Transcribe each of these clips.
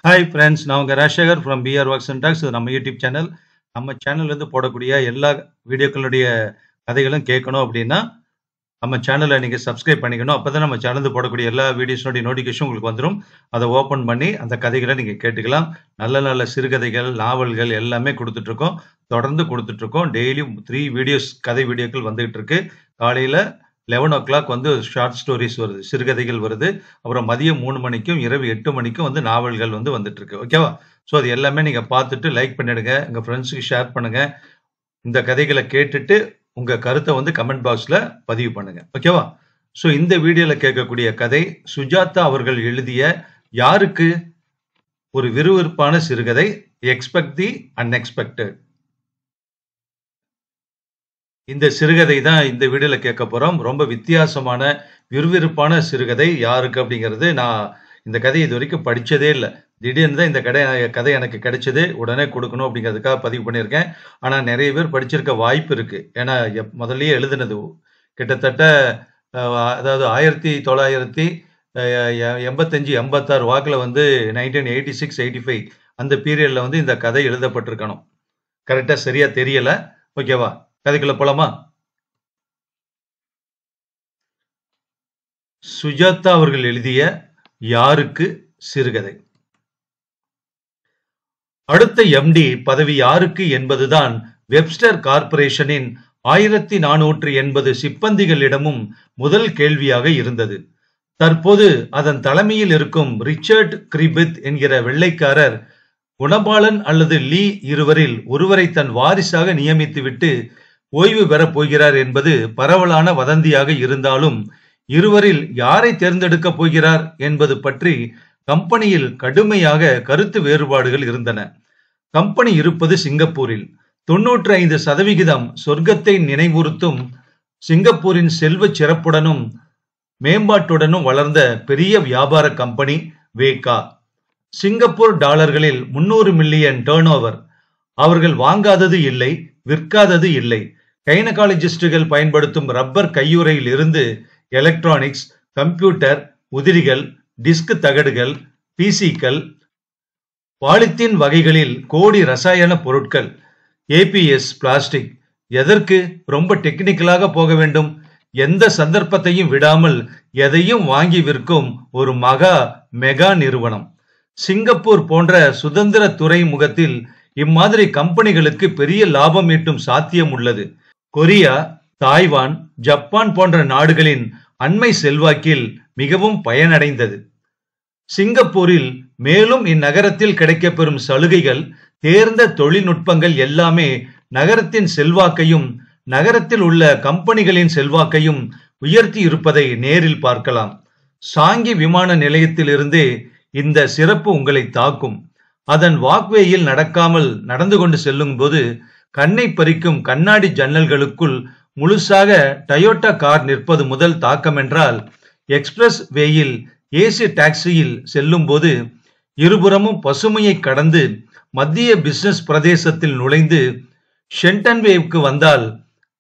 Hi friends, நான் உங்கள் Rajasekar from PR works and talks. நம்ம யூடியூப் சேனல். நம்ம சேனல்லேருந்து போடக்கூடிய எல்லா வீடியோக்களுடைய கதைகளும் கேட்கணும் அப்படின்னா நம்ம சேனலை நீங்கள் சப்ஸ்கிரைப் பண்ணிக்கணும். அப்போ தான் நம்ம சேனலில் போடக்கூடிய எல்லா வீடியோஸோடைய நோட்டிஃபிகேஷன் உங்களுக்கு வந்துடும். அதை ஓப்பன் பண்ணி அந்த கதைகளை நீங்கள் கேட்டுக்கலாம். நல்ல நல்ல சிறுகதைகள், நாவல்கள் எல்லாமே கொடுத்துட்ருக்கோம். தொடர்ந்து கொடுத்துட்ருக்கோம். டெய்லியும் 3 வீடியோஸ், கதை வீடியோக்கள் வந்துகிட்டு இருக்கு. காலையில் 11 o'clock வந்து ஷார்ட் ஸ்டோரிஸ் வருது, சிறுகதைகள் வருது. அப்புறம் மதியம் 3 மணிக்கும் இரவு 8 மணிக்கும் வந்து நாவல்கள் வந்து வந்துட்டு இருக்கு. ஓகேவா? ஸோ அது எல்லாமே நீங்க பார்த்துட்டு லைக் பண்ணிடுங்க, உங்க ஃப்ரெண்ட்ஸுக்கு ஷேர் பண்ணுங்க. இந்த கதைகளை கேட்டுட்டு உங்க கருத்தை வந்து கமெண்ட் பாக்ஸ்ல பதிவு பண்ணுங்க. ஓகேவா? ஸோ இந்த வீடியோல கேட்கக்கூடிய கதை சுஜாதா அவர்கள் எழுதிய யாருக்கு, ஒரு விறுவிறுப்பான சிறுகதை, எக்ஸ்பெக்ட் தி அன்எக்ஸ்பெக்டட். இந்த சிறுகதை தான் இந்த வீடியோல கேட்க போறோம். ரொம்ப வித்தியாசமான விறுவிறுப்பான சிறுகதை. யாருக்கு அப்படிங்கிறது, நான் இந்த கதையை இது வரைக்கும் படிச்சதே இல்லை. திடீர்னு தான் இந்த கதை எனக்கு கிடைச்சது. உடனே கொடுக்கணும் அப்படிங்கிறதுக்காக பதிவு பண்ணியிருக்கேன். ஆனா நிறைய பேர் படிச்சிருக்க வாய்ப்பு இருக்கு. ஏன்னா முதல்லயே எழுதுனது கிட்டத்தட்ட அதாவது 1985 86 வாக்குல வந்து 1986 85 அந்த பீரியட்ல வந்து இந்த கதை எழுதப்பட்டிருக்கணும். கரெக்டா சரியா தெரியல. ஓகேவா? கதைக்குள்ள போலாமா? சுஜாதா அவர்கள் எழுதிய யாருக்கு சிறுகதை. அடுத்த எம்டி பதவி யாருக்கு என்பதுதான் வெப்ஸ்டர் கார்ப்பரேஷனின் 1480 சிப்பந்திகளிடமும் முதல் கேள்வியாக இருந்தது. தற்போது அதன் தலைமையில் இருக்கும் ரிச்சர்ட் கிரிபித் என்கிற வெள்ளைக்காரர் குணபாலன் அல்லது லீ இருவரில் ஒருவரை தன் வாரிசாக நியமித்துவிட்டு ஓய்வு பெறப் போகிறார் என்பது பரவலான வதந்தியாக இருந்தாலும், இருவரில் யாரை தேர்ந்தெடுக்கப் போகிறார் என்பது பற்றி கம்பெனியில் கடுமையாக கருத்து வேறுபாடுகள் இருந்தன. கம்பெனி இருப்பது சிங்கப்பூரில். 95% சொர்க்கத்தை நினைவுறுத்தும் சிங்கப்பூரின் செல்வ சிறப்புடனும் மேம்பாட்டுடனும் வளர்ந்த பெரிய வியாபார கம்பெனி வேகா. சிங்கப்பூர் டாலர்களில் 300 மில்லியன் டர்ன் ஓவர். அவர்கள் வாங்காதது இல்லை, விற்காதது இல்லை. கைனகாலஜிஸ்டுகள் பயன்படுத்தும் ரப்பர் கையுறையில் இருந்து எலக்ட்ரானிக்ஸ், கம்ப்யூட்டர், உதிரிகள், டிஸ்க் தகடுகள், பிசிக்கள், பாலித்தீன் வகைகளில் கோடி ரசாயன பொருட்கள், ஏபிஎஸ் பிளாஸ்டிக். எதற்கு ரொம்ப டெக்னிக்கலாக போக வேண்டும்? எந்த சந்தர்ப்பத்தையும் விடாமல் எதையும் வாங்கி விற்கும் ஒரு மெகா நிறுவனம். சிங்கப்பூர் போன்ற சுதந்திர துறைமுகத்தில் இம்மாதிரி கம்பெனிகளுக்கு பெரிய லாபம் ஈட்டும் சாத்தியம் உள்ளது. கொரியா, தாய்வான், ஜப்பான் போன்ற நாடுகளின் அண்மை செல்வாக்கில் மிகவும் பயனடைந்தது. சிங்கப்பூரில் மேலும் இந்நகரத்தில் கிடைக்கப்பெறும் சலுகைகள், தேர்ந்த தொழில்நுட்பங்கள் எல்லாமே நகரத்தின் செல்வாக்கையும் நகரத்தில் உள்ள கம்பெனிகளின் செல்வாக்கையும் உயர்த்தி இருப்பதை நேரில் பார்க்கலாம். சாங்கி விமான நிலையத்திலிருந்தே இந்த சிறப்பு உங்களை தாக்கும். அதன் வாக்வேயில் நடக்காமல் நடந்து கொண்டு செல்லும் போது கண்ணை பறிக்கும் கண்ணாடி ஜன்னல்களுக்குள் முழுசாக டயோட்டா கார் நிற்பது முதல் தாக்கம் என்றால், எக்ஸ்பிரஸ் வேயில் ஏசி டாக்ஸியில் செல்லும் போது இருபுறமும் பசுமையை கடந்து மத்திய பிசினஸ் பிரதேசத்தில் நுழைந்து ஷென்டன் வேவுக்கு வந்தால்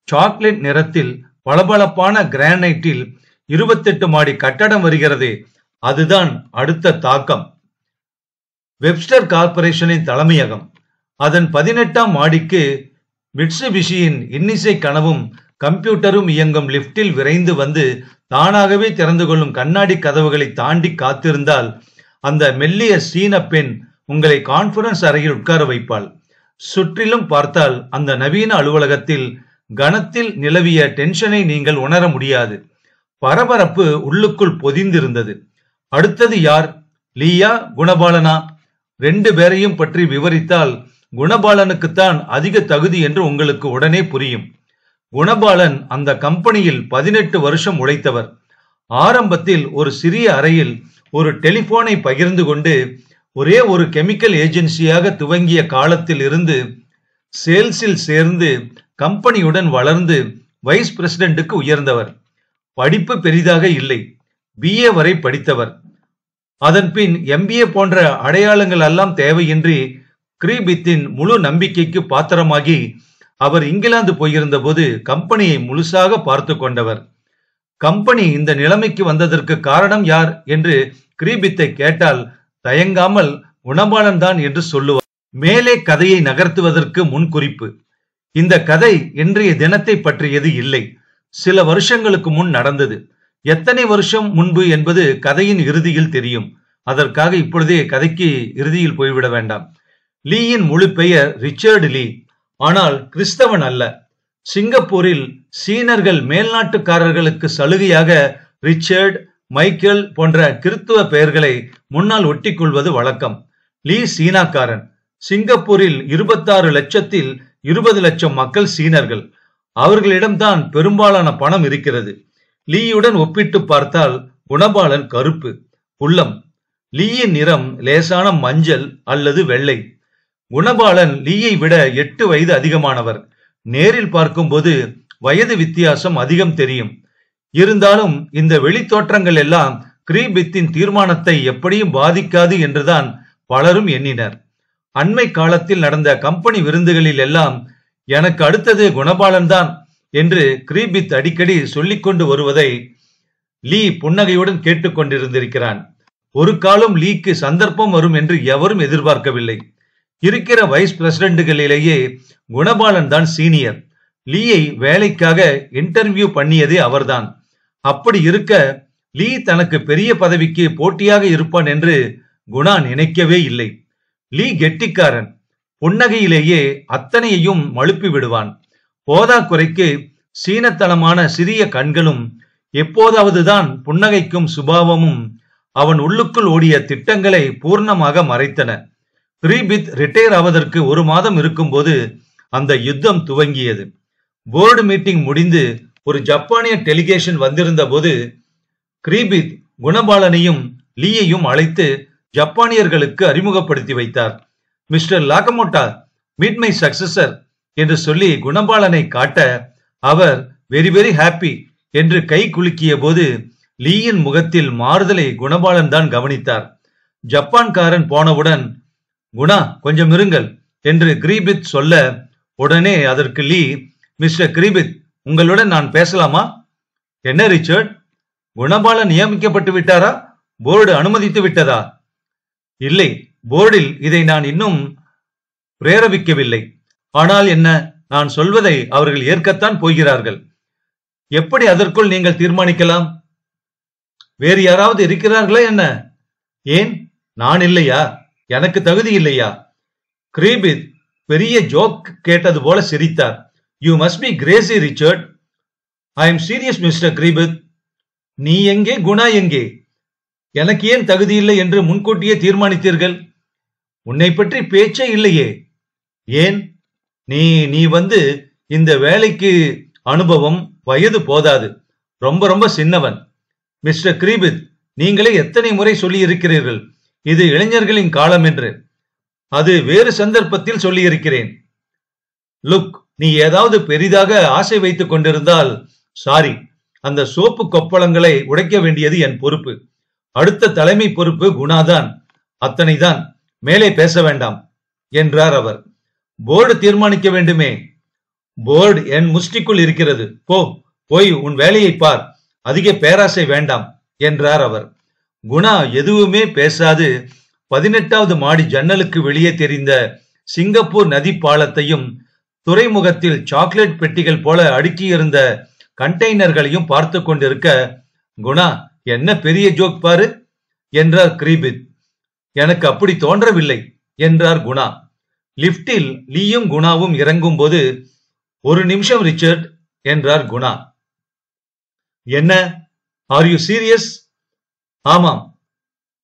சாக்லேட் நிறத்தில் பளபளப்பான கிரானைட்டில் 28 மாடி கட்டடம் வருகிறதே, அதுதான் அடுத்த தாக்கம். வெப்ஸ்டர் கார்ப்பரேஷனின் தலைமையகம். அதன் 18ஆம் மாடிக்கு மிட்சுபிஷியின் இன்னிசை கனவும் கம்ப்யூட்டரும் இயங்கும் லிப்டில் விரைந்து வந்து தானாகவே திறந்து கொள்ளும் கண்ணாடி கதவுகளை தாண்டி காத்திருந்தால் அந்த மெல்லிய சீன பெண் உங்களை கான்பரன்ஸ் அறையில் உட்கார வைப்பாள். சுற்றிலும் பார்த்தால் அந்த நவீன அலுவலகத்தில் கணத்தில் நிலவிய டென்ஷனை நீங்கள் உணர முடியாது. பரபரப்பு உள்ளுக்குள் பொதிந்திருந்தது. அடுத்தது யார்? லீயா, குணபாலனா? 2 பேரையும் பற்றி விவரித்தால் குணபாலனுக்குத்தான் அதிக தகுதி என்று உங்களுக்கு உடனே புரியும். குணபாலன் அந்த கம்பெனியில் 18 வருஷம் உழைத்தவர். ஆரம்பத்தில் ஒரு சிறிய அறையில் ஒரு டெலிபோனை பகிர்ந்து கொண்டு ஒரே ஒரு கெமிக்கல் ஏஜென்சியாக துவங்கிய காலத்தில் இருந்து சேல்ஸில் சேர்ந்து கம்பெனியுடன் வளர்ந்து வைஸ் பிரசிடென்ட்டுக்கு உயர்ந்தவர். படிப்பு பெரிதாக இல்லை, BA வரை படித்தவர். அதன் பின் MBA போன்ற அடையாளங்கள் எல்லாம் தேவையின்றி கிரிபித்தின் முழு நம்பிக்கைக்கு பாத்திரமாகி அவர் இங்கிலாந்து போயிருந்த போது கம்பெனியை முழுசாக பார்த்து கொண்டவர். கம்பெனி இந்த நிலைமைக்கு வந்ததற்கு காரணம் யார் என்று கிரிபித்தை கேட்டால் தயங்காமல் குணபாலன் தான் என்று சொல்லுவார். மேலே கதையை நகர்த்துவதற்கு முன் குறிப்பு. இந்த கதை இன்றைய தினத்தை பற்றியது இல்லை. சில வருஷங்களுக்கு முன் நடந்தது. எத்தனை வருஷம் முன்பு என்பது கதையின் இறுதியில் தெரியும். அதற்காக இப்பொழுதே கதைக்கு இறுதியில் போய்விட வேண்டாம். லீயின் முழு பெயர் ரிச்சர்டு லீ. ஆனால் கிறிஸ்தவன் அல்ல. சிங்கப்பூரில் சீனர்கள் மேல்நாட்டுக்காரர்களுக்கு சலுகையாக ரிச்சர்ட், மைக்கேல் போன்ற கிறித்துவ பெயர்களை முன்னால் ஒட்டிக்கொள்வது வழக்கம். லீ சீனாக்காரன். சிங்கப்பூரில் 26 லட்சத்தில் 20 லட்சம் மக்கள் சீனர்கள். அவர்களிடம்தான் பெரும்பாலான பணம் இருக்கிறது. லீயுடன் ஒப்பிட்டு பார்த்தால் குணபாலன் கருப்பு, குள்ளம். லீயின் நிறம் லேசான மஞ்சள் அல்லது வெள்ளை. குணபாலன் லீயை விட 8 வயது அதிகமானவர். நேரில் பார்க்கும்போது வயது வித்தியாசம் அதிகம் தெரியும். இருந்தாலும் இந்த வெளித்தோற்றங்கள் எல்லாம் கிரீபித்தின் தீர்மானத்தை எப்படியும் பாதிக்காது என்றுதான் பலரும் எண்ணினர். அண்மை காலத்தில் நடந்த கம்பெனி விருந்துகளில் எல்லாம் எனக்கு அடுத்தது குணபாலன் தான் என்று கிரீபித் அடிக்கடி சொல்லிக்கொண்டு வருவதை லீ புன்னகையுடன் கேட்டுக்கொண்டிருந்திருக்கிறான். ஒரு காலம் லீக்கு சந்தர்ப்பம் வரும் என்று எவரும் எதிர்பார்க்கவில்லை. இருக்கிற வைஸ் பிரசிடென்ட்களிலேயே குணபாலன் தான் சீனியர். லீயை வேலைக்காக இன்டர்வியூ பண்ணியதே அவர்தான். அப்படி இருக்க லீ தனக்கு பெரிய பதவிக்கு போட்டியாக இருப்பான் என்று குணா நினைக்கவே இல்லை. லீ கெட்டிக்காரன். புன்னகையிலேயே அத்தனையையும் மழுப்பி விடுவான். போதாக்குறைக்கு சீனத்தனமான சிறிய கண்களும் எப்போதாவதுதான் புன்னகைக்கும் சுபாவமும் அவன் உள்ளுக்குள் ஓடிய திட்டங்களை பூர்ணமாக மறைத்தன. கிரீபித் ரிட்டையர் ஆவதற்கு 1 மாதம் இருக்கும்போது அந்த யுத்தம் துவங்கியது. போர்டு மீட்டிங் முடிந்து ஒரு ஜப்பானிய டெலிகேஷன் வந்திருந்த போது கிரீபித் குணபாலனையும் லீயையும் அழைத்து ஜப்பானியர்களுக்கு அறிமுகப்படுத்தி வைத்தார். மிஸ்டர் லாகமோட்டா, மீட் மை சக்சஸர் என்று சொல்லி குணபாலனை காட்ட அவர் வெரி வெரி ஹாப்பி என்று கை குலுக்கிய போது லீயின் முகத்தில் மாறுதலை குணபாலன் தான் கவனித்தார். ஜப்பான்காரன் போனவுடன் குணா கொஞ்சம் இருங்கள் என்று கிரீபித் சொல்ல உடனே அதற்கு லீ, மிஸ்டர் கிரீபித், உங்களுடன் நான் பேசலாமா? என்ன ரிச்சர்ட், குணபாலன் நியமிக்கப்பட்டு விட்டாரா? போர்டு அனுமதித்து விட்டதா? இல்லை, போர்டில் இதை நான் இன்னும் பிரேரபிக்கவில்லை. ஆனால் என்ன, நான் சொல்வதை அவர்கள் ஏற்கத்தான் போகிறார்கள். எப்படி அதற்குள் நீங்கள் தீர்மானிக்கலாம்? வேறு யாராவது இருக்கிறார்களா என்ன? ஏன், நான் இல்லையா? எனக்கு தகுதி இல்லையா? கிரீபித் பெரிய ஜோக் கேட்டது போல சிரித்தார். You must be crazy Richard. I am serious mister Griffith. நீ எங்கே, குணா எங்கே? எனக்கு ஏன் தகுதி இல்லை என்று முன்கூட்டியே தீர்மானித்தீர்கள்? உன்னை பற்றி பேச்சே இல்லையே. ஏன்? நீ வந்து இந்த வேலைக்கு அனுபவம், வயது போதாது. ரொம்ப ரொம்ப சின்னவன். மிஸ்டர் கிரீபித், நீங்களே எத்தனை முறை சொல்லி இருக்கிறீர்கள் இது இளைஞர்களின் காலம் என்று. அது வேறு சந்தர்ப்பத்தில் சொல்லி இருக்கிறேன். லுக், நீ ஏதாவது பெரிதாக ஆசை வைத்துக் கொண்டிருந்தால் சாரி, அந்த சோப்பு கொப்பளங்களை உடைக்க வேண்டியது என் பொறுப்பு. அடுத்த தலைமை பொறுப்பு குணாதான். அத்தனைதான், மேலே பேச வேண்டாம் என்றார் அவர். போர்டு தீர்மானிக்க வேண்டுமே. போர்டு என் முஷ்டிக்குள் இருக்கிறது. போய் உன் வேலையை பார். அதிக பேராசை வேண்டாம் என்றார் அவர். குணா எதுவுமே பேசாது 18வது மாடி ஜன்னலுக்கு வெளியே தெரிந்த சிங்கப்பூர் நதி பாலத்தையும் துறைமுகத்தில் சாக்லேட் பெட்டிகள் போல அடுக்கியிருந்த கண்டெய்னர்களையும் பார்த்து கொண்டிருக்க, குணா, என்ன பெரிய ஜோக் பாரு என்றார் கிரீபித். எனக்கு அப்படி தோன்றவில்லை என்றார் குணா. லிப்டில் லீயும் குணாவும் இறங்கும் போது, 1 நிமிஷம் ரிச்சர்ட் என்றார் குணா. என்ன, ஆர் யூ சீரியஸ்? ஆமாம்.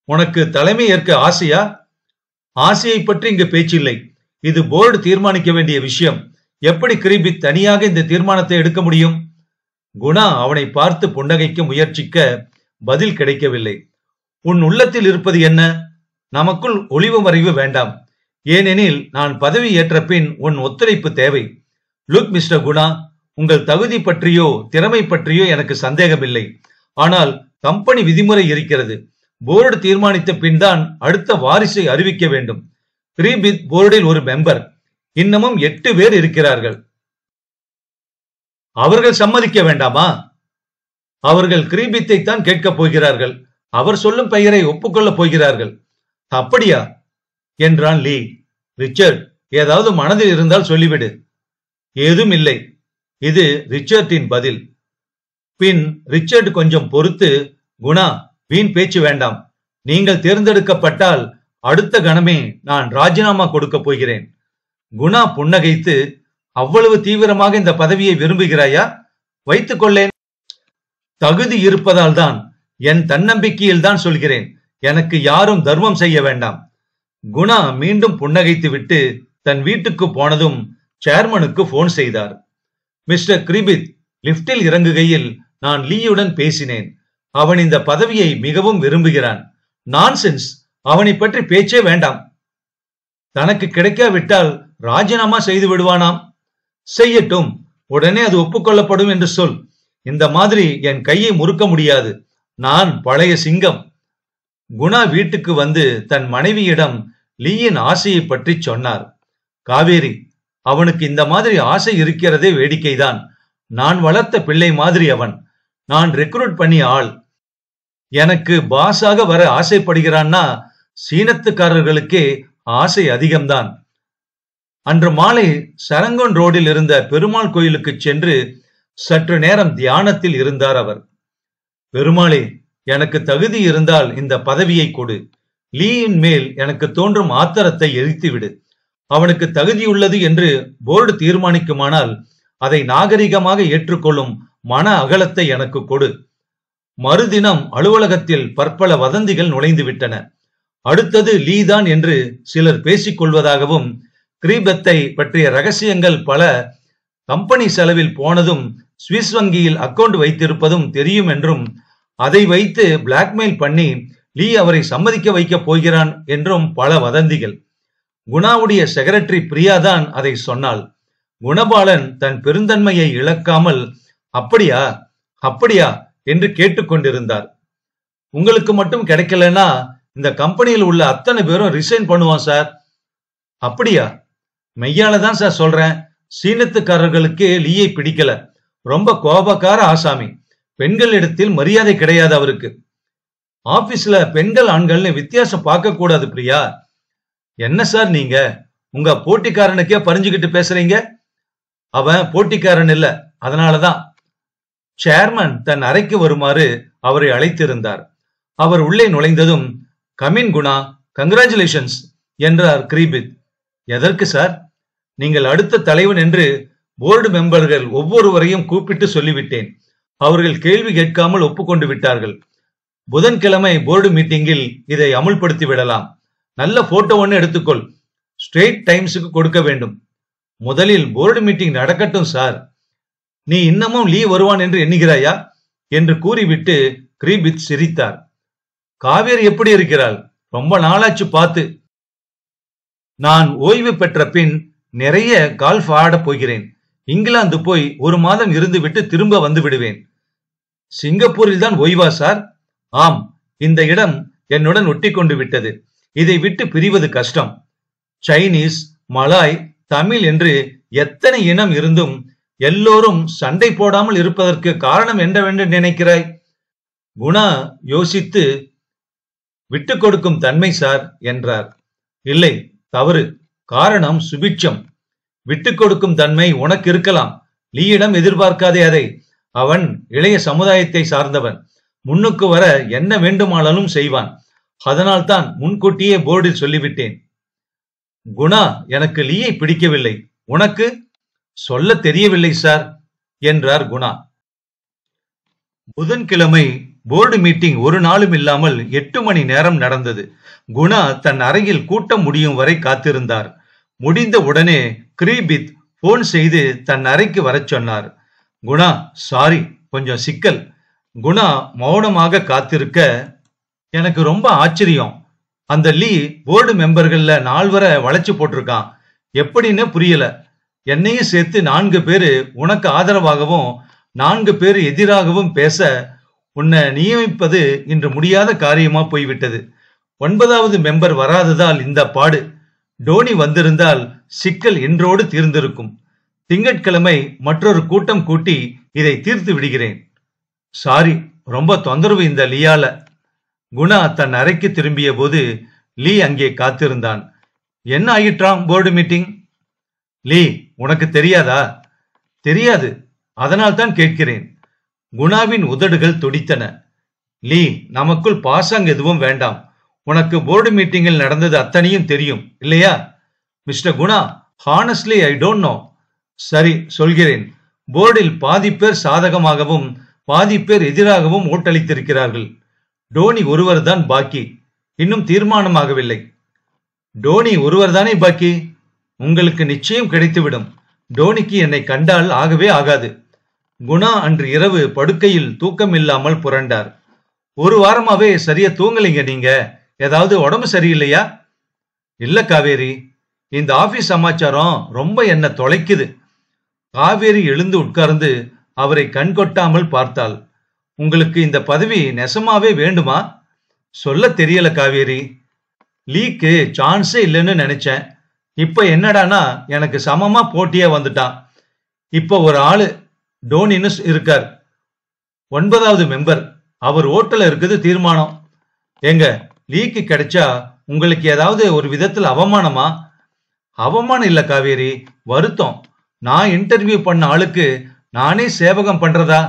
உனக்கு தலைமை ஏற்க ஆசையா? ஆசையை பற்றி இங்கு பேச்சில்லை. இது போர்டு தீர்மானிக்க வேண்டிய விஷயம். எப்படி கிரீபித் தனியாக இந்த தீர்மானத்தை எடுக்க முடியும்? குணா அவனை பார்த்து புன்னகைக்க முயற்சிக்க பதில் கிடைக்கவில்லை. உன் உள்ளத்தில் இருப்பது என்ன? நமக்குள் ஒளிவு மறைவு வேண்டாம். ஏனெனில் நான் பதவி ஏற்ற பின் உன் ஒத்துழைப்பு தேவை. லுக் மிஸ்டர் குணா, உங்கள் தகுதி பற்றியோ திறமை பற்றியோ எனக்கு சந்தேகமில்லை. ஆனால் கம்பெனி விதிமுறை இருக்கிறது. போர்டு தீர்மானித்த பின் தான் அடுத்த வாரிசை அறிவிக்க வேண்டும். கிரீபித் போர்டில் ஒரு மெம்பர். இன்னமும் 8 பேர் இருக்கிறார்கள். அவர்கள் சம்மதிக்க வேண்டாமா? அவர்கள் கிரீபித்தை தான் கேட்கப் போகிறார்கள். அவர் சொல்லும் பெயரை ஒப்புக்கொள்ளப் போகிறார்கள். அப்படியா? என்றான் லீ. ரிச்சர்ட், ஏதாவது மனதில் இருந்தால் சொல்லிவிடு. ஏதும் இல்லை. இது ரிச்சர்டின் பதில். பின் ரிச்சர்ட் கொஞ்சம் பொறுத்து, குணா, வீண் பேச்சு வேண்டாம். நீங்கள் தேர்ந்தெடுக்கப்பட்டால் அடுத்த கணமே நான் ராஜினாமா கொடுக்க போகிறேன். குணா புன்னகைத்து, அவ்வளவு தீவிரமாக இந்த பதவியை விரும்புகிறாயா? வைத்துக் கொள்ளேன். தகுதி இருப்பதால் தான், என் தன்னம்பிக்கையில் தான் சொல்கிறேன். எனக்கு யாரும் தர்மம் செய்ய வேண்டாம். குணா மீண்டும் புன்னகைத்து விட்டு தன் வீட்டுக்கு போனதும் சேர்மனுக்கு போன் செய்தார். மிஸ்டர் கிரிபித், லிப்டில் இறங்குகையில் நான் லீயுடன் பேசினேன். அவன் இந்த பதவியை மிகவும் விரும்புகிறான். நான்சென்ஸ், அவனை பற்றி பேச்சே வேண்டாம். தனக்கு கிடைக்காவிட்டால் ராஜினாமா செய்து விடுவானாம். செய்யட்டும், உடனே அது ஒப்புக்கொள்ளப்படும் என்று சொல். இந்த மாதிரி என் கையை முறுக்க முடியாது. நான் பழைய சிங்கம். குணா வீட்டுக்கு வந்து தன் மனைவியிடம் லீயின் ஆசையை பற்றி சொன்னார். காவேரி, அவனுக்கு இந்த மாதிரி ஆசை இருக்கிறதே வேடிக்கைதான். நான் வளர்த்த பிள்ளை மாதிரி அவன். நான் ரெக்ரூட் பண்ணி ஆள். எனக்கு பாஸாக வர ஆசைப்படுகிறான்னா சீனத்துக்காரர்களுக்கே ஆசை அதிகம்தான். அன்று மாலை சரங்கன் ரோடில் இருந்த பெருமாள் கோயிலுக்கு சென்று சற்று நேரம் தியானத்தில் இருந்தார் அவர். பெருமாளே, எனக்கு தகுதி இருந்தால் இந்த பதவியை கொடு. லீயின் மேல் எனக்கு தோன்றும் ஆத்திரத்தை எரித்துவிடு. அவனுக்கு தகுதியுள்ளது என்று போர்டு தீர்மானிக்குமானால் அதை நாகரிகமாக ஏற்றுக்கொள்ளும் மன அகலத்தை எனக்கு கொடு. மறுதினம் அலுவலகத்தில் பற்பல வதந்திகள் நுழைந்து விட்டன. அடுத்தது லீ தான் என்று சிலர் பேசிக் கொள்வதாகவும், கிரீபத்தை பற்றிய ரகசியங்கள் பல கம்பெனி செலவில் போனதும் சுவிஸ் வங்கியில் அக்கவுண்ட் வைத்திருப்பதும் தெரியும் என்றும், அதை வைத்து பிளாக்மெயில் பண்ணி லீ அவரை சம்மதிக்க வைக்க போகிறான் என்றும் பல வதந்திகள். குணாவுடைய செக்ரட்டரி பிரியா தான் அதை சொன்னாள். குணபாலன் தன் பெருந்தன்மையை இழக்காமல் அப்படியா அப்படியா என்று கேட்டுக்கொண்டிருந்தார். உங்களுக்கு மட்டும் கிடைக்கலன்னா இந்த கம்பெனியில் உள்ள அத்தனை பேரும் ரிசைன் பண்ணுவான் சார். அப்படியா? மெய்யாலதான் சார் சொல்றேன். சீனத்துக்காரர்களுக்கே லீயை பிடிக்கல. ரொம்ப கோபக்கார ஆசாமி. பெண்கள் இடத்தில் மரியாதை கிடையாது அவருக்கு. ஆபீஸ்ல பெண்கள் ஆண்கள்னு வித்தியாசம் பார்க்க கூடாது பிரியா. என்ன சார் நீங்க உங்க போட்டிக்காரனுக்கே பறிஞ்சுக்கிட்டு பேசுறீங்க? அவன் போட்டிக்காரன் இல்ல, அதனாலதான். சேர்மன் தன் அறைக்கு வருமாறு அவரை அழைத்திருந்தார். அவர் உள்ளே நுழைந்ததும், கமின் குணா, கங்க்ராச்சுலேஷன்ஸ் என்றார் கிரீபித். எதற்கு சார்? நீங்கள் அடுத்த தலைவன் என்று போர்டு மெம்பர்கள் ஒவ்வொருவரையும் கூப்பிட்டு சொல்லிவிட்டேன். அவர்கள் கேள்வி கேட்காமல் ஒப்புக்கொண்டு விட்டார்கள். புதன்கிழமை போர்டு மீட்டிங்கில் இதை அமுல்படுத்தி விடலாம். நல்ல போட்டோ ஒன்று எடுத்துக்கொள். ஸ்ட்ரெயிட் டைம்ஸுக்கு கொடுக்க வேண்டும். முதலில் போர்டு மீட்டிங் நடக்கட்டும் சார். நீ இன்னமும் லீ வருவான் என்று எண்ணுகிறாயா என்று கூறிவிட்டு கிரீபித் சிரித்தார். காவேரி எப்படி இருக்கிறாள்? ரொம்ப நாளாச்சு பார்த்து. நான் ஓய்வு பெற்ற பின் நிறைய கால்ஃப் ஆடப் போகிறேன். இங்கிலாந்து போய் ஒரு மாதம் இருந்து விட்டு திரும்ப வந்து விடுவேன். சிங்கப்பூரில் தான் ஓய்வா சார்? ஆம், இந்த இடம் என்னுடன் ஒட்டி கொண்டு விட்டது. இதை விட்டு பிரிவது கஷ்டம். சைனீஸ், மலாய், தமிழ் என்று எத்தனை இனம் இருந்தும் எல்லோரும் சண்டை போடாமல் இருப்பதற்கு காரணம் என்னவென்று நினைக்கிறாய்? குணா யோசித்து, விட்டு கொடுக்கும் தன்மை சார் என்றார். இல்லை, தவறு. காரணம் சுபிட்சம். விட்டு கொடுக்கும் தன்மை உனக்கு இருக்கலாம். லீயிடம் எதிர்பார்க்காதே அதை. அவன் இளைய சமுதாயத்தை சார்ந்தவன். முன்னுக்கு வர என்ன வேண்டுமானாலும் செய்வான். அதனால்தான் முன்கூட்டியே போர்டில் சொல்லிவிட்டேன். குணா, எனக்கு லீயை பிடிக்கவில்லை. உனக்கு? சொல்ல தெரியவில்லை சார் என்றார் குணா. புதன்கிழமை போர்டு மீட்டிங் ஒரு நாளும் இல்லாமல் 8 மணி நேரம் நடந்தது. குணா தன் அறையில் கூட்டம் முடியும் வரை காத்திருந்தார். முடிந்த உடனே கிரீபித் போன் செய்து தன் அறைக்கு வரச் சொன்னார். குணா, சாரி, கொஞ்சம் சிக்கல். குணா மௌனமாக காத்திருக்க, எனக்கு ரொம்ப ஆச்சரியம். அந்த லீ போர்டு மெம்பர்கள்ல 4 வளைச்சு போட்டிருக்கான். எப்படின்னு புரியல. என்னையும் சேர்த்து 4 பேரு உனக்கு ஆதரவாகவும் 4 பேரு எதிராகவும் பேச உன்னை நியமிப்பது இன்று முடியாத காரியமா போய்விட்டது. 9வது மெம்பர் வராததால் இந்த பாடு. டோனி வந்திருந்தால் சிக்கல் இன்றோடு தீர்ந்திருக்கும். திங்கட்கிழமை மற்றொரு கூட்டம் கூட்டி இதை தீர்த்து விடுகிறேன். சாரி, ரொம்ப தொந்தரவு இந்த லீயால. குணா தன் அறைக்கு திரும்பிய போது லீ அங்கே காத்திருந்தான். என்ன ஆயிற்றாம் போர்டு மீட்டிங்? லீ, உனக்கு தெரியாதா? தெரியாது, அதனால் தான் கேட்கிறேன். குணாவின் உதடுகள் துடித்தன. லீ, நமக்குள் பாசாங் எதுவும் வேண்டாம். உனக்கு போர்டு மீட்டிங்கில் நடந்தது அத்தனையும் தெரியும் இல்லையா? Mister Guna, honestly I don't know. சரி, சொல்கிறேன். போர்டில் பாதி பேர் சாதகமாகவும் பாதி பேர் எதிராகவும் ஓட்டளித்திருக்கிறார்கள். டோனி ஒருவர் தான் பாக்கி. இன்னும் தீர்மானமாகவில்லை. டோனி ஒருவர் தானே பாக்கி? உங்களுக்கு நிச்சயம் கிடைத்துவிடும். டோனிக்கு என்னை கண்டால் ஆகவே ஆகாது. குணா அன்று இரவு படுக்கையில் தூக்கம் இல்லாமல் புரண்டார். ஒரு வாரமாவே சரியா தூங்கலைங்க. நீங்க ஏதாவது உடம்பு சரியில்லையா? இல்ல காவேரி, இந்த ஆபீஸ் சமாச்சாரம் ரொம்ப என்ன தொலைக்குது. காவேரி எழுந்து உட்கார்ந்து அவரை கண்கொட்டாமல் பார்த்தாள். உங்களுக்கு இந்த பதவி நெசமாவே வேண்டுமா? சொல்ல தெரியல காவேரி. லீக்கு சான்ஸே இல்லைன்னு நினைச்சேன். இப்ப என்னடானா எனக்கு சமமா போட்டியா வந்துட்டான். இப்ப ஒரு ஆளு டோனின்னு இருக்கார், 9வது மெம்பர். அவர் ஓட்டுல இருக்குது தீர்மானம். எங்க லீக்கு கிடைச்சா உங்களுக்கு ஏதாவது ஒரு விதத்தில் அவமானமா? அவமானம் இல்ல காவேரி, வருத்தம். நான் இன்டர்வியூ பண்ண ஆளுக்கு நானே சேவகம் பண்றதா?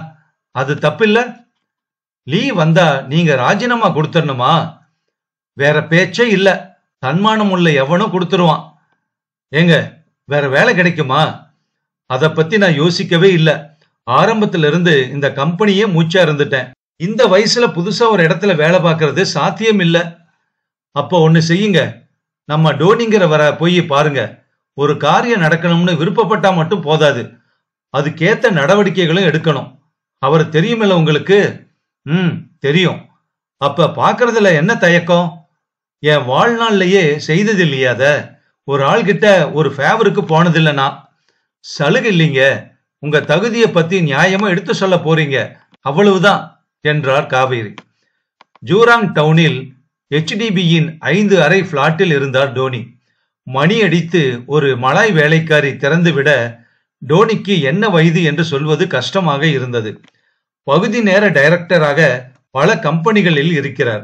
அது தப்பில்ல. லீ வந்தா நீங்க ராஜினாமா கொடுத்துடணுமா? வேற பேச்சே இல்ல. தன்மானம் உள்ள எவனும் கொடுத்துருவான். ஏங்க, வேற வேலை கிடைக்குமா? அத பத்தி நான் யோசிக்கவே இல்ல. ஆரம்பத்துல இருந்து இந்த கம்பெனியே மூச்சா இருந்துட்டேன். இந்த வயசுல புதுசா ஒரு இடத்துல வேலை பார்க்கறது சாத்தியம் இல்ல. அப்ப ஒண்ணு செய்யுங்க, நம்ம டோனிங்கிற வர போய் பாருங்க. ஒரு காரியம் நடக்கணும்னு விருப்பப்பட்டா மட்டும் போதாது, அதுக்கேத்த நடவடிக்கைகளும் எடுக்கணும். அவர் தெரியுமில்ல உங்களுக்கு? தெரியும். அப்ப பாக்குறதுல என்ன தயக்கம்? என் வாழ்நாள்லயே செய்தது இல்லையாத ஒரு ஆள்கிட்ட ஒரு ஃபேவருக்கு போனதில்லைனா. சலுகை இல்லைங்க, உங்க தகுதியை பத்தி நியாயமா எடுத்து சொல்ல போறீங்க, அவ்வளவுதான் என்றார் காவேரி. ஜூராங் டவுனில் HDBயின் 5 அறை பிளாட்டில் இருந்தார் டோனி. மணி அடித்து ஒரு மலாய் வேலைக்காரி திறந்துவிட டோனிக்கு என்ன வயது என்று சொல்வது கஷ்டமாக இருந்தது. பகுதி நேர டைரக்டராக பல கம்பெனிகளில் இருக்கிறார்.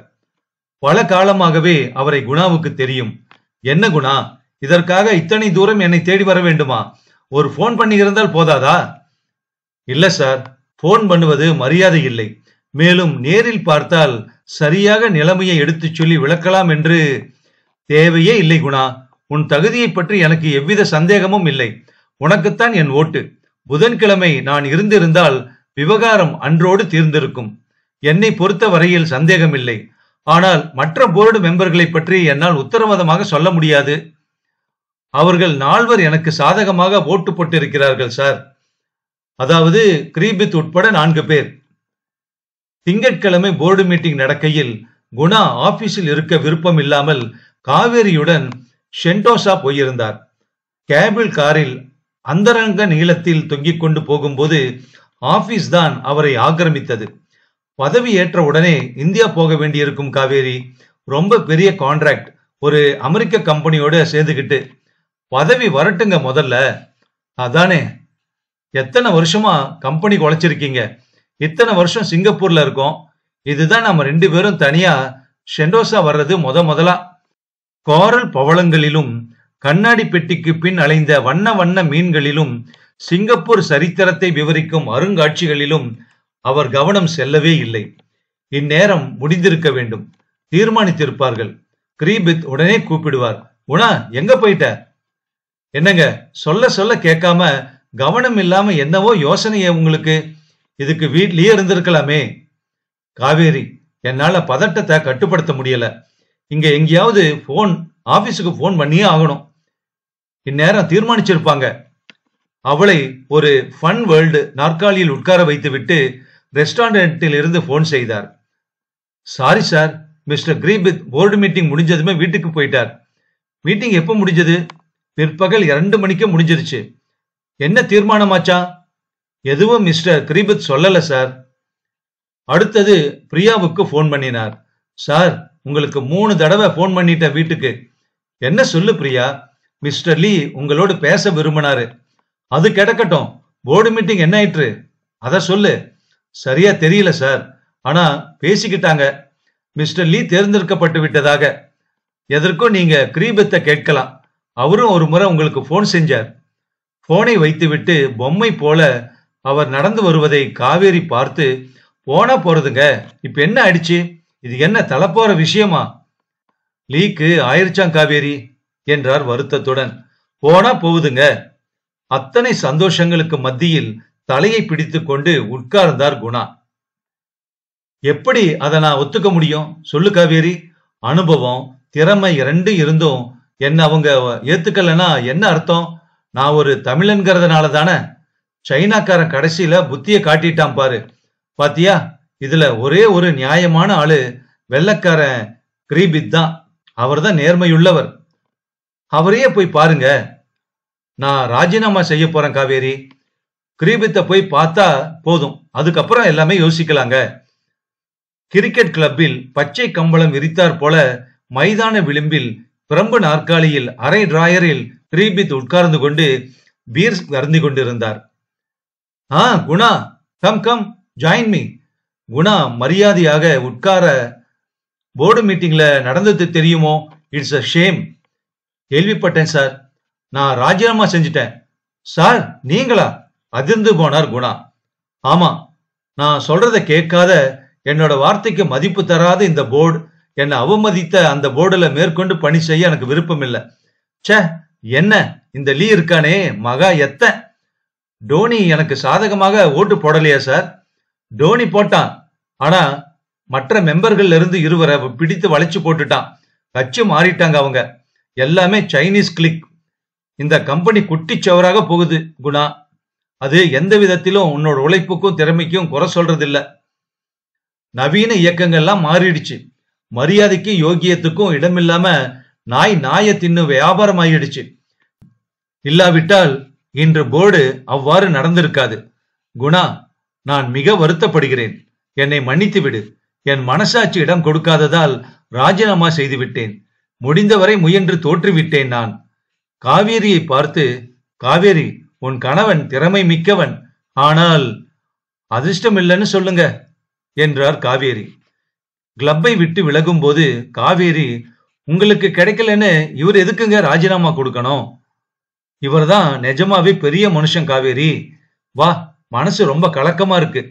பல காலமாகவே அவரை குணாவுக்கு தெரியும். என்ன குணா, இதற்காக இத்தனை தூரம் என்னை தேடி வர வேண்டுமா? ஒரு போன் பண்ணி இருந்தால் போதாதா? இல்ல சார், போன் பண்ணுவது மரியாதை இல்லை. மேலும் நேரில் பார்த்தால் சரியாக நிலைமையை எடுத்துச் சொல்லி விளக்கலாம் என்று. தேவையே இல்லை குணா. உன் தகுதியை பற்றி எனக்கு எவ்வித சந்தேகமும் இல்லை. உனக்குத்தான் என் ஓட்டு. புதன்கிழமை நான் இருந்திருந்தால் விவகாரம் அன்றோடு தீர்ந்திருக்கும். என்னை பொறுத்த வரையில் சந்தேகம் இல்லை. ஆனால் மற்ற போர்டு மெம்பர்களை பற்றி என்னால் உத்தரவாதமாக சொல்ல முடியாது. அவர்கள் 4 எனக்கு சாதகமாக ஓட்டு போட்டிருக்கிறார்கள் சார். அதாவது கிரீபித் உட்பட 4 பேர். திங்கட்கிழமை போர்டு மீட்டிங் நடக்கையில் குணா ஆபீஸில் இருக்க விருப்பம் இல்லாமல் காவேரியுடன் ஷென்டோசா போயிருந்தார். கேபிள் காரில் அந்தரங்க நீளத்தில் தொங்கிக் கொண்டு போகும்போது ஆபீஸ் தான் அவரை ஆக்கிரமித்தது. பதவி ஏற்ற உடனே இந்தியா போக வேண்டியிருக்கும் காவேரி. ரொம்ப பெரிய கான்ட்ராக்ட், ஒரு அமெரிக்க கம்பெனியோட சேர்ந்துகிட்டு. பதவி வரட்டுங்க முதல்ல. அதானே, எத்தனை வருஷமா கம்பெனி குலைச்சிருக்கீங்க. இத்தனை வருஷம் சிங்கப்பூர்ல இருக்கோம். இதுதான் நம்ம 2 பேரும் தனியா ஷென்டோசா வர்றது முதலா. கோரல் பவளங்களிலும் கண்ணாடி பெட்டிக்கு பின் அலைந்த வண்ண வண்ண மீன்களிலும் சிங்கப்பூர் சரித்திரத்தை விவரிக்கும் அருங்காட்சிகளிலும் அவர் கவனம் செல்லவே இல்லை. இந்நேரம் முடிந்திருக்க வேண்டும். தீர்மானித்திருப்பார்கள். கிரீபித் உடனே கூப்பிடுவார். குணா, எங்க போயிட்ட? என்னங்க, சொல்ல சொல்ல கேட்காம கவனம் இல்லாம என்னவோ யோசனையே உங்களுக்கு. இதுக்கு வீட்லயே இருந்திருக்கலாமே. காவேரி, என்னால பதட்டத்தை கட்டுப்படுத்த முடியல. இங்க எங்கேயாவது ஆபீஸுக்கு போன் பண்ணியே ஆகணும். இந்நேரம் தீர்மானிச்சிருப்பாங்க. அவளை ஒரு ஃபன் வேர்ல்டு நாற்காலியில் உட்கார வைத்து விட்டு ரெஸ்டாரண்டில் இருந்து போன் செய்தார். Sorry sir, mister Griffith board meeting முடிஞ்சதுமே வீட்டுக்கு போயிட்டார். மீட்டிங் எப்ப முடிஞ்சது? பிற்பகல் 2 மணிக்கு முடிஞ்சிருச்சு. என்ன தீர்மானமாச்சா? எதுவும் மிஸ்டர் கிரீபித் சொல்லல சார். அடுத்தது பிரியாவுக்கு போன் பண்ணினார். சார், உங்களுக்கு 3 தடவை போன் பண்ணிட்ட வீட்டுக்கு. என்ன சொல்லு பிரியா? மிஸ்டர் லீ உங்களோடு பேச விரும்பினாரு. அது கிடக்கட்டும், போர்டு மீட்டிங் என்ன ஆயிற்று அத சொல்லு. சரியா தெரியல சார், ஆனா பேசிக்கிட்டாங்க. மிஸ்டர் லீ தேர்ந்தெடுக்கப்பட்டு விட்டதாக. எதற்கும் நீங்க கிரீபித்தை கேட்கலாம். அவரும் ஒரு முறை உங்களுக்கு போன் செஞ்சார். போனை வைத்துவிட்டு பொம்மை போல அவர் நடந்து வருவதை காவேரி பார்த்து, போனா போறதுங்க, இப்ப என்ன ஆயிடுச்சு? இது என்ன தலப்போற விஷயமா? லீக்கு ஆயிருச்சாம் காவேரி என்றார் வருத்தத்துடன். போனா போகுதுங்க. அத்தனை சந்தோஷங்களுக்கு மத்தியில் தலையை பிடித்துக் கொண்டு உட்கார்ந்தார் குணா. எப்படி அதை நான் ஒத்துக்க முடியும்? சொல்லு காவேரி. அனுபவம், திறமை இரண்டு இருந்தும் என்ன அவங்க ஏத்துக்கலன்னா என்ன அர்த்தம்? நான் ஒரு தமிழன்கிறதுனால தானே? சைனாக்காரன் கடைசியில புத்திய காட்டிட்டான் பாரு. பாத்தியா? இதுல ஒரே ஒரு நியாயமான ஆளு வெள்ளக்காரன் கிரீபித் தான். அவர் தான் நேர்மையுள்ளவர். அவரையே போய் பாருங்க. நான் ராஜினாமா செய்ய போறேன் காவேரி. கிரீபித்தை போய் பார்த்தா போதும், அதுக்கப்புறம் எல்லாமே யோசிக்கலாங்க. கிரிக்கெட் கிளப்பில் பச்சை கம்பளம் விரித்தார் போல மைதான விளிம்பில் பிரம்பு நாற்காலியில் அரை டிராயரில் கிரீபித் உட்கார்ந்து கொண்டு பீர் அருந்தி கொண்டிருந்தார். Guna, come come join me. Guna மரியாதையாக உட்கார. போர்டு மீட்டிங்ல நடந்தது தெரியுமோ? It's a shame. கேள்விப்பட்டேன் சார். நான் ராஜினாமா செஞ்சிட்டேன். சார் நீங்களா? அதிர்ந்து போனார் குணா. ஆமா, நான் சொல்றத கேட்காத, என்னோட வார்த்தைக்கு மதிப்பு தராத இந்த போர்டு, என்னை அவமதித்த அந்த போர்டுல மேற்கொண்டு பணி செய்ய எனக்கு விருப்பம் இல்லை. சே, என்ன இந்த லீ இருக்கானே, மகா எத்த. டோனி எனக்கு சாதகமாக ஓட்டு போடலையா சார்? டோனி போட்டான், ஆனா மற்ற மெம்பர்கள் இருந்து இருவரை பிடித்து வளைச்சு போட்டுட்டான். கட்சி மாறிட்டாங்க அவங்க. எல்லாமே சைனீஸ் கிளிக். இந்த கம்பெனி குட்டிச்சவராக போகுது குணா. அது எந்த விதத்திலும் உன்னோட உழைப்புக்கும் திறமைக்கும் குறை சொல்றது இல்ல. நவீன இயக்கங்கள்லாம் மாறிடுச்சு. மரியாதைக்கும் யோகியத்துக்கும் இடமில்லாம நாய தின்னு வியாபாரம் ஆயிடுச்சு. இல்லாவிட்டால் இன்று போர்டு அவ்வாறு நடந்திருக்காது. குணா, நான் மிக வருத்தப்படுகிறேன். என்னை மன்னித்து விடு. என் மனசாட்சி இடம் கொடுக்காததால் ராஜினாமா செய்து விட்டேன். முடிந்தவரை முயன்று தோற்றுவிட்டேன் நான். காவேரியை பார்த்து, காவேரி, உன் கணவன் திறமை மிக்கவன், ஆனால் அதிர்ஷ்டம் இல்லைன்னு சொல்லுங்க என்றார் காவேரி. கிளப்பை விட்டு விலகும் போது காவேரி, உங்களுக்கு கிடைக்கலன்னு இவர் எதுக்குங்க ராஜினாமா கொடுக்கணும்? இவர்தான் நிஜமாவே பெரிய மனுஷன் காவேரி. வா, மனசு ரொம்ப கலக்கமா இருக்கு.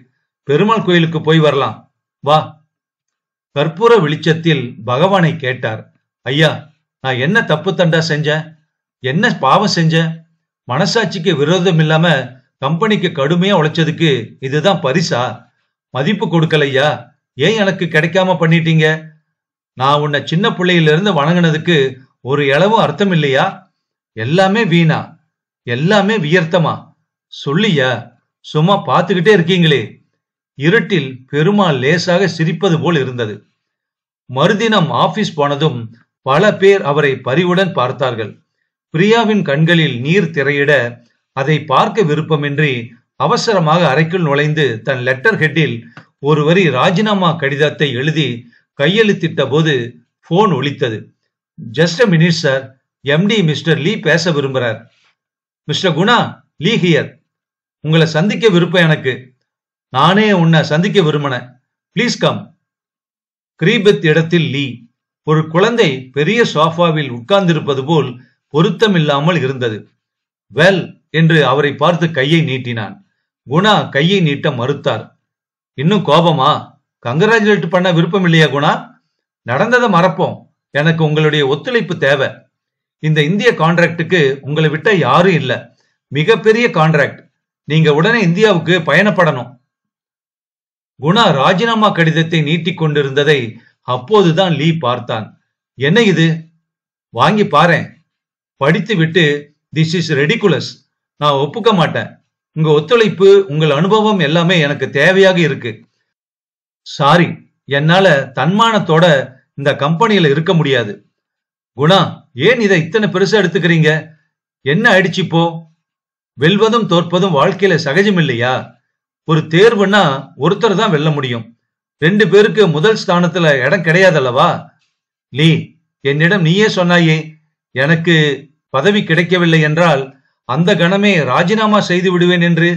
பெருமாள் கோயிலுக்கு போய் வரலாம், வா. கற்பூர வெளிச்சத்தில் பகவானை கேட்டார். ஐயா, நான் என்ன தப்பு தண்டா செஞ்சேன்? என்ன பாவம் செஞ்சேன்? மனசாட்சிக்கு விரோதம் இல்லாம கம்பெனிக்கு கடுமையா உழைச்சதுக்கு இதுதான் பரிசா? மதிப்பு கொடுக்கலையா? ஏன் எனக்கு கிடைக்காம பண்ணிட்டீங்க? நான் உன்னை சின்ன பிள்ளையிலிருந்து வணங்கினதுக்கு ஒரு இளவும் அர்த்தம் இல்லையா? எல்லாமே வீணா, எல்லாமே வியர்த்தமா? சொல்லியா? சும்மா பார்த்துக்கிட்டே இருக்கீங்களே. இருட்டில் பெருமாள் லேசாக சிரிப்பது போல் இருந்தது. மறுதினம் ஆபீஸ் போனதும் பல பேர் அவரை பரிவுடன் பார்த்தார்கள். பிரியாவின் கண்களில் நீர் திரையிட அதை பார்க்க விருப்பமின்றி அவசரமாக அறைக்குள் நுழைந்து தன் லெட்டர் ஹெட்டில் ஒரு வரி ராஜினாமா கடிதத்தை எழுதி கையெழுத்திட்ட போது போன் ஒலித்தது. Just a minute sir, MD mister Lee பேச விரும்புறார். Mister Guna, Lee here. உங்களை சந்திக்க விருப்பம் எனக்கு. நானே உன்னை சந்திக்க விரும்பினேன். Please come. கிரீபித் இடத்தில் லீ. ஒரு குழந்தை பெரிய சோஃபாவில் உட்கார்ந்திருப்பது போல் பொருத்தமில்லாமல் இருந்தது. வெல் என்று அவரை பார்த்து கையை நீட்டினான். குணா கையை நீட்ட மறுத்தார். இன்னும் கோபமா? கங்கராச்சுலேட் பண்ண விருப்பம் இல்லையா குணா? நடந்ததை மறப்போம். எனக்கு உங்களுடைய ஒத்துழைப்பு தேவை. இந்த இந்திய கான்ட்ராக்டுக்கு உங்களை விட்ட யாரும் இல்ல. மிகப்பெரிய கான்ட்ராக்ட். நீங்க உடனே இந்தியாவுக்கு பயணப்படணும். குணா ராஜினாமா கடிதத்தை நீட்டிக் கொண்டிருந்ததை அப்போதுதான் லீ பார்த்தான். என்ன இது? வாங்கி பாரேன். படித்து விட்டு, திஸ் இஸ் ரெடிகுலஸ், நான் ஒப்புக்க மாட்டேன். உங்க ஒத்துழைப்பு, உங்கள் அனுபவம் எல்லாமே எனக்கு தேவையாக இருக்கு. சாரி, என்னால தன்மானத்தோட இந்த கம்பெனியில இருக்க முடியாது. குணா, ஏன் இதை இத்தனை பெருசா எடுத்துக்கிறீங்க? என்ன ஆயிடுச்சு இப்போ? வெல்வதும் தோற்பதும் வாழ்க்கையில சகஜம் இல்லையா? ஒரு தேர்வுன்னா ஒருத்தர் தான் வெல்ல முடியும். 2 பேருக்கு முதல் ஸ்தானத்துல இடம் கிடையாதல்லவா? லீ, என்னிடம் நீயே சொன்னாயே எனக்கு பதவி கிடைக்கவில்லை என்றால் அந்த கணமே ராஜினாமா செய்து விடுவேன் என்று.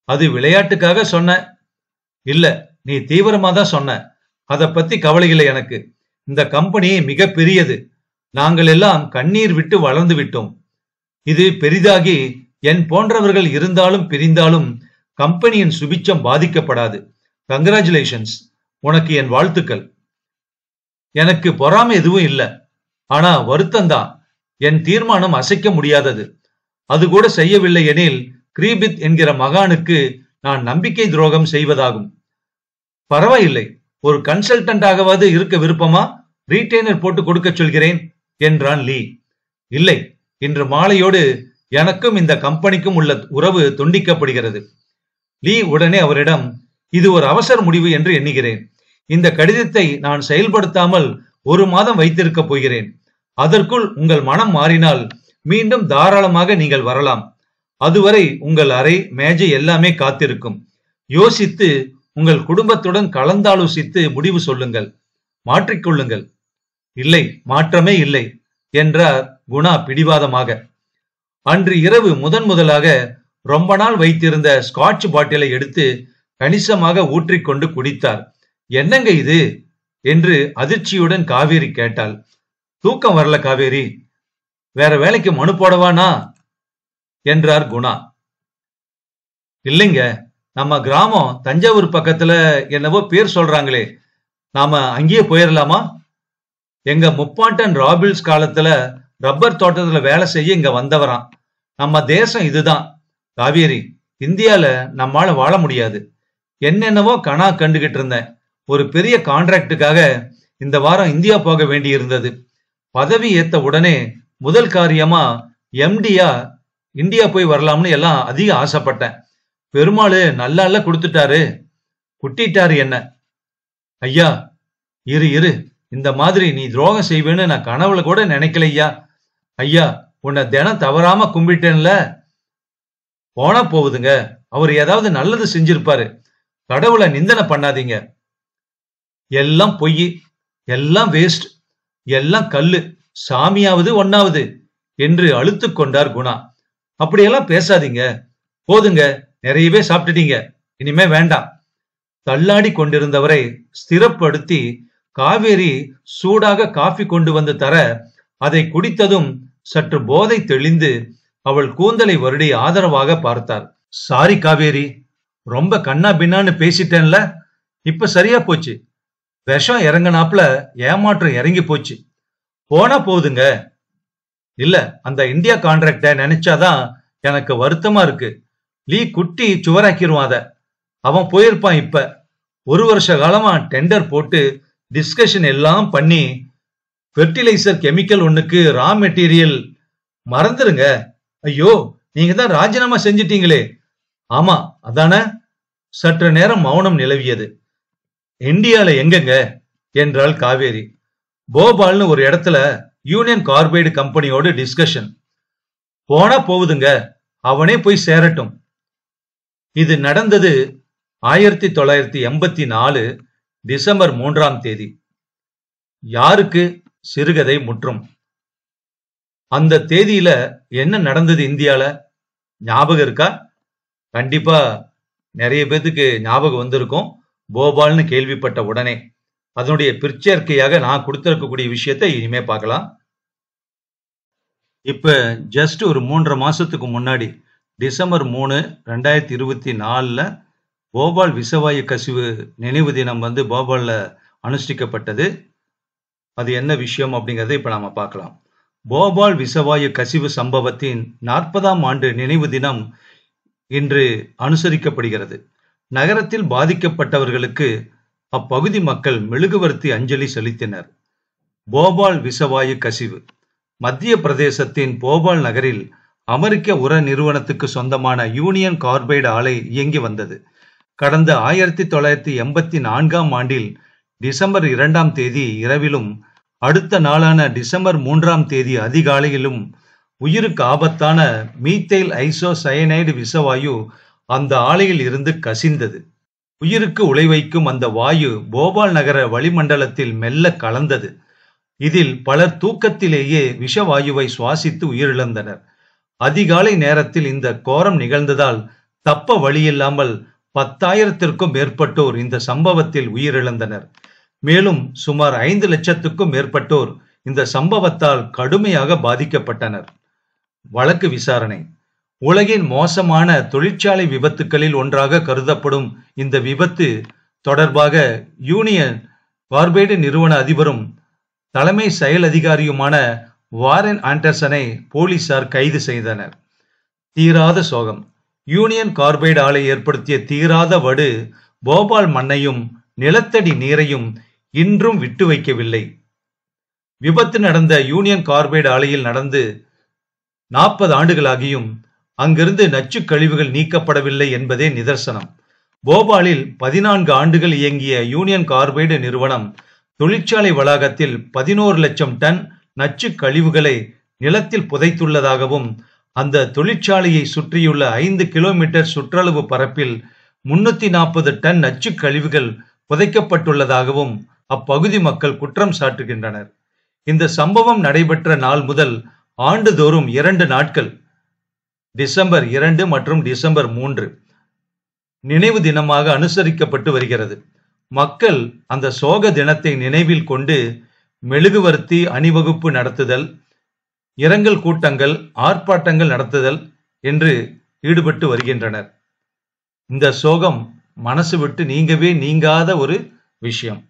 அது விளையாட்டுக்காக சொன்ன. இல்ல, நீ தீவிரமா தான் சொன்ன. அதை பத்தி கவலை இல்லை எனக்கு. இந்த கம்பெனி மிக பெரியது. நாங்கள் எல்லாம் கண்ணீர் விட்டு வளர்ந்து விட்டோம். இது பெரிதாகி என் போன்றவர்கள் இருந்தாலும் பிரிந்தாலும் கம்பெனியின் சுபிச்சம் பாதிக்கப்படாது. கங்க்ராச்சுலேஷன்ஸ், உனக்கு என் வாழ்த்துக்கள். எனக்கு பொறாமை எதுவும் இல்லை. ஆனா வருத்தம்தான். என் தீர்மானம் அசைக்க முடியாதது. அது கூட செய்யவில்லை எனில் கிரீபித் என்கிற மகானுக்கு நான் நம்பிக்கை துரோகம் செய்வதாகும். பரவாயில்லை, ஒரு கன்சல்டன்டாகவாது இருக்க விருப்பமா? ரீட்டைனர் போட்டு கொடுக்க சொல்கிறேன் என்றான் லீ. இல்லை, இன்று மாலையோடு எனக்கும் இந்த கம்பெனிக்கும் உள்ள உறவு துண்டிக்கப்படுகிறது. லீ உடனே அவரிடம், இது ஒரு அவசர முடிவு என்று எண்ணுகிறேன். இந்த கடிதத்தை நான் செயல்படுத்தாமல் 1 மாதம் வைத்திருக்க போகிறேன். அதற்குள் உங்கள் மனம் மாறினால் மீண்டும் தாராளமாக நீங்கள் வரலாம். அதுவரை உங்கள் அறை, மேஜை எல்லாமே காத்திருக்கும். யோசித்து உங்கள் குடும்பத்துடன் கலந்தாலோசித்து முடிவு சொல்லுங்கள். மாற்றிக்கொள்ளுங்கள். இல்லை, மாற்றமே இல்லை என்றார் குணா பிடிவாதமாக. அன்று இரவு முதலாக ரொம்ப நாள் வைத்திருந்த ஸ்காட்ச் பாட்டிலை எடுத்து கணிசமாக ஊற்றிக்கொண்டு குடித்தார். என்னங்க இது என்று அதிர்ச்சியுடன் காவேரி கேட்டாள். தூக்கம் வரல காவேரி, வேற வேலைக்கு மனு போடவானா என்றார் குணா. இல்லைங்க, நம்ம கிராமம் தஞ்சாவூர் பக்கத்துல என்னவோ பேர் சொல்றாங்களே, நாம அங்கேயே போயிடலாமா? எங்க முப்பாட்டன் ராபிள்ஸ் காலத்துல ரப்பர் தோட்டத்துல வேலை செய்ய இங்க வந்தவரான். நம்ம தேசம் இதுதான் காவேரி. இந்தியால நம்மால வாழ முடியாது. என்னென்னவோ கணா கண்டுகிட்டு இருந்தேன். ஒரு பெரிய கான்ட்ராக்டுக்காக இந்த வாரம் இந்தியா போக வேண்டி இருந்தது. பதவி ஏத்த உடனே முதல் காரியமா எம்டியா இந்தியா போய் வரலாம்னு எல்லாம் அதிக ஆசைப்பட்டேன். பெருமாள் நல்லா கொடுத்துட்டாரு, குட்டிட்டாரு என்ன. ஐயா இரு, இந்த மாதிரி நீ துரோகம் செய்வேன்னு நான் கனவுல கூட நினைக்கலையா. ஐயா, உன்னை தினம் தவறாம கும்பிட்டேன்ல. போனா போகுதுங்க, அவர் ஏதாவது நல்லது செஞ்சிருப்பாரு. கடவுளை நிந்தனை பண்ணாதீங்க. எல்லாம் பொய், எல்லாம் வேஸ்ட், எல்லாம் கல்லு, சாமியாவது ஒன்னாவது என்று அழுத்து கொண்டார் குணா. அப்படியெல்லாம் பேசாதீங்க. போதுங்க, நிறையவே சாப்பிட்டுட்டீங்க, இனிமே வேண்டாம். தள்ளாடி கொண்டிருந்தவரை ஸ்திரப்படுத்தி காவேரி சூடாக காஃபி கொண்டு வந்து தர, அதை குடித்ததும் சற்று போதை தெளிந்து அவள் கூந்தலை வருடி ஆதரவாக பார்த்தார். சாரி காவேரி, ரொம்ப கண்ணா பின்னான்னு பேசிட்டேன்ல. இப்ப சரியா போச்சு. விஷம் இறங்கினாப்ல ஏமாற்றம் இறங்கி போச்சு. போனா போகுதுங்க. இல்ல, அந்த இந்தியா கான்ட்ராக்ட நினைச்சாதான் எனக்கு வருத்தமா இருக்கு. லீ குட்டி சுவராக்கிருவான். அத அவன் போயிருப்பான். இப்ப 1 வருஷ காலமா டெண்டர் போட்டு டிஸ்கஷன் எல்லாம் பண்ணி ஃபெர்டிலைசர் கெமிக்கல் ஒண்ணுக்கு ரா மெட்டீரியல் மறந்துருங்க. ஐயோ, நீங்க தான் ராஜினாமா செஞ்சிட்டீங்களே. ஆமா அதானே. சற்று நேரம் மௌனம் நிலவியது. இந்தியால எங்கங்க என்றாள் காவேரி. போபால்னு ஒரு இடத்துல யூனியன் கார்பைடு கம்பெனியோட டிஸ்கஷன். போனா போகுதுங்க, அவனே போய் சேரட்டும். இது நடந்தது 1984 டிசம்பர் 3ஆம் தேதி. யாருக்கு? சிறுகதை முற்றும். அந்த தேதியில என்ன நடந்தது இந்தியால ஞாபகம் இருக்கா? கண்டிப்பா நிறைய பேத்துக்கு ஞாபகம் வந்திருக்கும். போபால்னு கேள்விப்பட்ட உடனே அதனுடைய பிற்சேர்க்கையாக நான் கொடுத்திருக்கக்கூடிய விஷயத்தை இனிமே பார்க்கலாம். இப்ப ஜஸ்ட் ஒரு 3.5 மாசத்துக்கு முன்னாடி டிசம்பர் 3, 2024 போபால் விஷவாயு கசிவு நினைவு தினம் போபால்ல அனுஷ்டிக்கப்பட்டது. அது என்ன விஷயம் அப்படிங்கறத இப்ப நாம பார்க்கலாம். போபால் விஷவாயு கசிவு சம்பவத்தின் 40ஆம் ஆண்டு நினைவு தினம் இன்று அனுசரிக்கப்படுகிறது. நகரத்தில் பாதிக்கப்பட்டவர்களுக்கு அப்பகுதி மக்கள் மெழுகுவர்த்தி அஞ்சலி செலுத்தினர். போபால் விஷவாயு கசிவு மத்திய பிரதேசத்தின் போபால் நகரில் அமெரிக்க உர நிறுவனத்துக்கு சொந்தமான யூனியன் கார்பைடு ஆலை இயங்கி வந்தது. கடந்த 1984ஆம் ஆண்டில் டிசம்பர் 2ஆம் தேதி இரவிலும் அடுத்த நாளான டிசம்பர் 3ஆம் தேதி அதிகாலையிலும் உயிருக்கு ஆபத்தான மீத்தைல் ஐசோசயனைடு விஷவாயு அந்த ஆலையில் இருந்து கசிந்தது. உயிருக்கு உழைவைக்கும் அந்த வாயு போபால் நகர வளிமண்டலத்தில் மெல்ல கலந்தது. இதில் பலர் தூக்கத்திலேயே விஷவாயுவை சுவாசித்து உயிரிழந்தனர். அதிகாலை நேரத்தில் இந்த கோரம் நிகழ்ந்ததால் தப்ப வழியில்லாமல் 10,000த்திற்கும் மேற்பட்டோர் இந்த சம்பவத்தில் உயிரிழந்தனர். மேலும் சுமார் 5 லட்சத்துக்கும் மேற்பட்டோர் இந்த சம்பவத்தால் கடுமையாக பாதிக்கப்பட்டனர். வழக்கு விசாரணை. உலகின் மோசமான தொழிற்சாலை விபத்துக்களில் ஒன்றாக கருதப்படும் இந்த விபத்து தொடர்பாக யூனியன் கார்பைடு நிறுவன அதிபரும் தலைமை செயல் அதிகாரியுமான வாரன் ஆண்டர்சனை போலீசார் கைது செய்தனர். தீராத சோகம். யூனியன் கார்பைடு ஆலை ஏற்படுத்திய தீராத வடு போபால் மண்ணையும் நிலத்தடி நீரையும் இன்றும் விட்டு வைக்கவில்லை. விபத்து நடந்த யூனியன் கார்பைடு ஆலையில் நடந்து 40 ஆண்டுகளாகியும் அங்கிருந்து நச்சு கழிவுகள் நீக்கப்படவில்லை என்பதே நிதர்சனம். போபாலில் 14 ஆண்டுகள் இயங்கிய யூனியன் கார்பைடு நிறுவனம் தொழிற்சாலை வளாகத்தில் 11 லட்சம் டன் நச்சு கழிவுகளை நிலத்தில் புதைத்துள்ளதாகவும், அந்த தொழிற்சாலையை சுற்றியுள்ள 5 கிலோமீட்டர் சுற்றளவு பரப்பில் 340 டன் நச்சு கழிவுகள் புதைக்கப்பட்டுள்ளதாகவும் அப்பகுதி மக்கள் குற்றம் சாட்டுகின்றனர். இந்த சம்பவம் நடைபெற்ற நாள் முதல் ஆண்டுதோறும் 2 நாட்கள், டிசம்பர் 2 மற்றும் டிசம்பர் 3 நினைவு தினமாக அனுசரிக்கப்பட்டு வருகிறது. மக்கள் அந்த சோக தினத்தை நினைவில் கொண்டு மெழுகுவர்த்தி அணிவகுப்பு நடத்துதல், இரங்கல் கூட்டங்கள், ஆர்ப்பாட்டங்கள் நடத்துதல் என்று ஈடுபட்டு வருகின்றனர். இந்த சோகம் மனசு விட்டு நீங்கவே நீங்காத ஒரு விஷயம்.